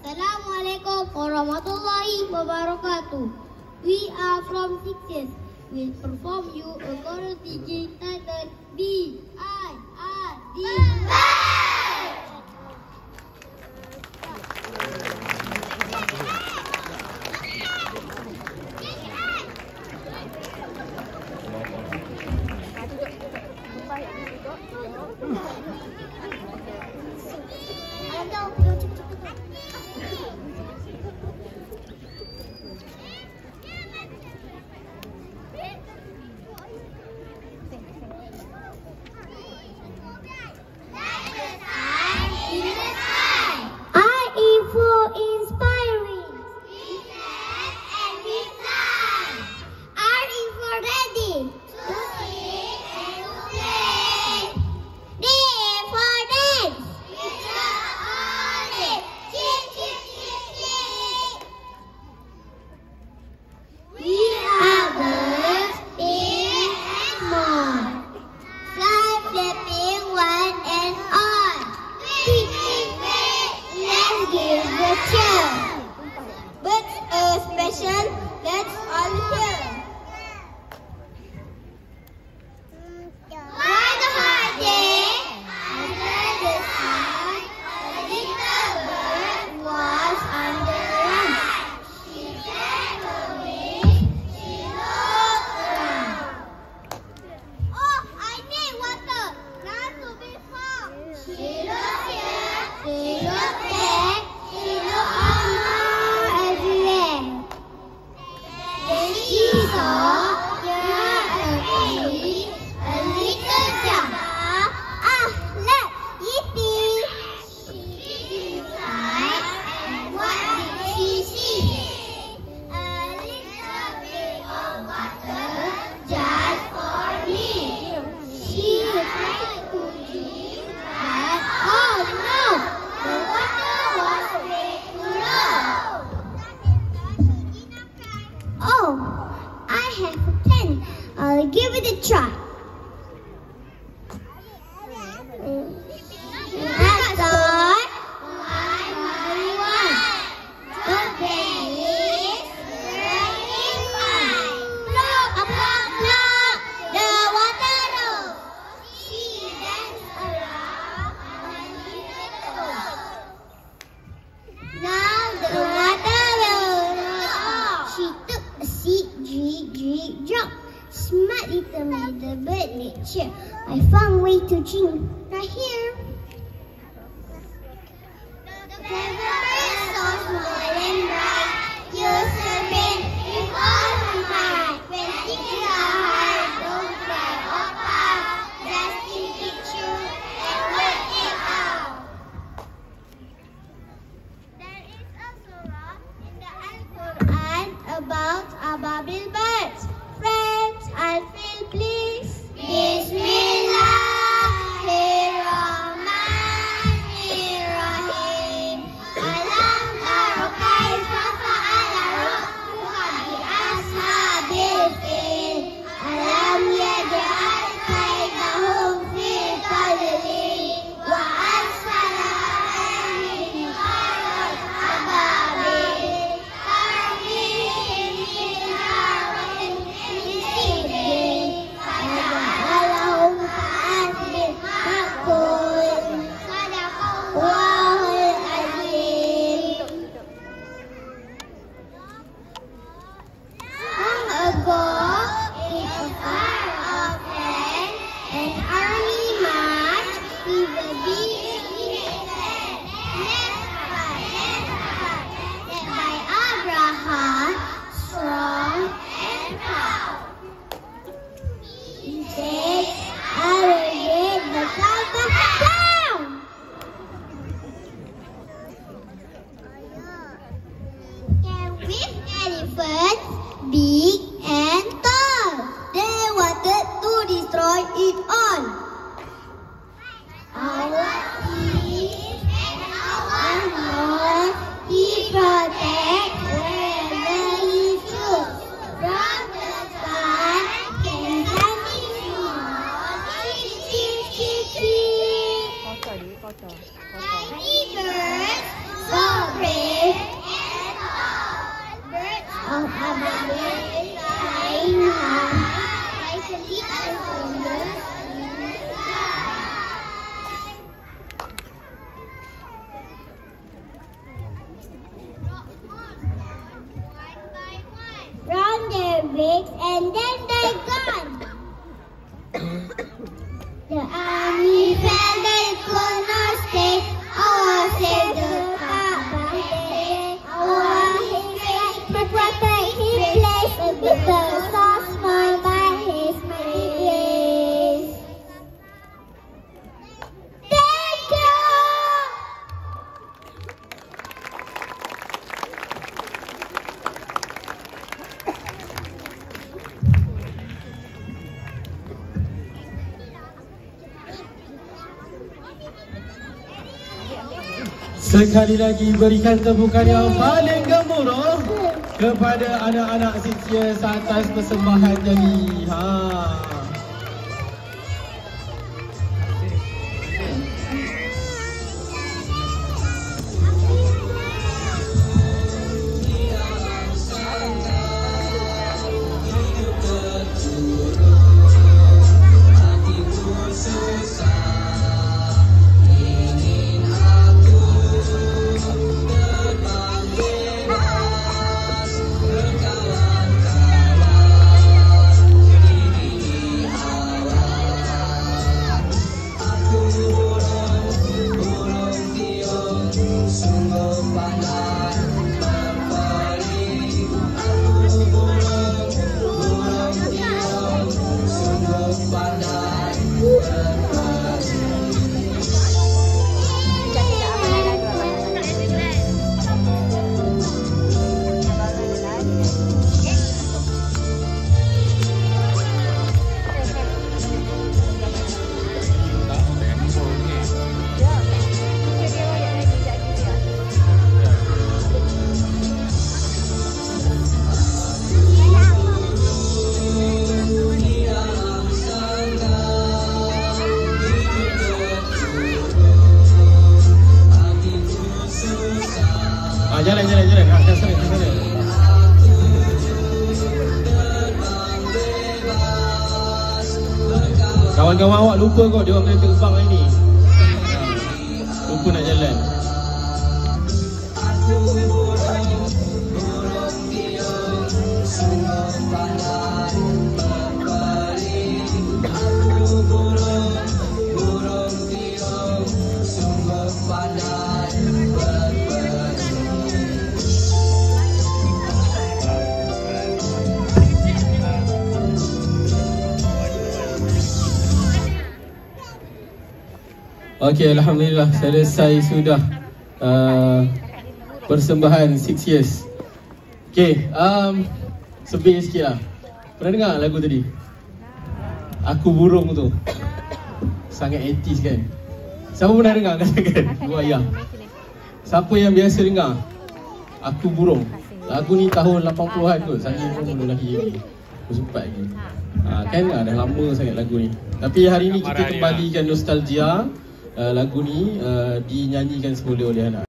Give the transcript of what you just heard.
Assalamualaikum warahmatullahi wabarakatuh. We are from 6th. We'll perform you a choreography titled B-I-R-D. But a special, let's all hear. One hot day, under the sun, a little bird was on the run. She sang her wings, she looked around. Oh, I need water, not to be found. She looked here, she looked there, she looked everywhere. Then she saw there a tree, a little jump. Ah, look, yippee! She peeked inside, and what did she see? A little bit of water just for me. She tried to drink, but oh no, the water was way too low. Oh, I have a pen. I'll give it a try. That's all. The pen is very fine. Plop, plop, plop, the water rose. She danced around on the toes. Now the water rose off. She took a seat, drink, drop. Smart little me, the bird made cheer. I found a way to drink right here. The clever bird so small and bright, used her brain with all her might. When things are hard, don't cry or pout, just think it through and work it out. There is a surah in the Al-Quran about ababil birds. Friends, I'll feel please. Bismillahirrahmanirrahim. Alam tara kaifa fa'ala rabbuka bi ashabil fil. Alam yaj'al kaydahum fi tadlil. Wa arsala alaihim tayran ababil. Tarmihim bi hijaaratin min sijil. فجعلهم and proud. He says, I will get the Santa down. With elephants, big and tall, they wanted to destroy it all. Our peace and our Lord, He protects wherever He chooses. From the sun can shining small, Happy birds, so brave and tall. Birds of abundance, flying high, like a little wonder in the sky. Round their wings and then they're gone. The army fell, they could not stay. Our Savior Kaaba, our His but protect His place. The people so small by His mighty grace. Thank you. Sekali lagi berikan tepukan yang paling gemuruh kepada anak-anak 6 years atas persembahan tadi. Jalan. Ke sana. Kawan-kawan awak lupa kok dia orang kena terbang hari ni. Lupa nak jalan. Okey, alhamdulillah selesai sudah persembahan 6 years. Okey, sebel sikit lah. Pernah dengar lagu tadi? Aku Burung tu. Sangat 80s kan? Siapa pernah dengar katakan? Dua ayah. Siapa yang biasa dengar? Aku Burung. Lagu ni tahun 80-an kot. Saya pun belum lagi lagi. Bersempat lagi. Kan dah lama sangat lagu ni. Tapi hari ni kita kembalikan nostalgia. Lagu ni dinyanyikan semula oleh anak.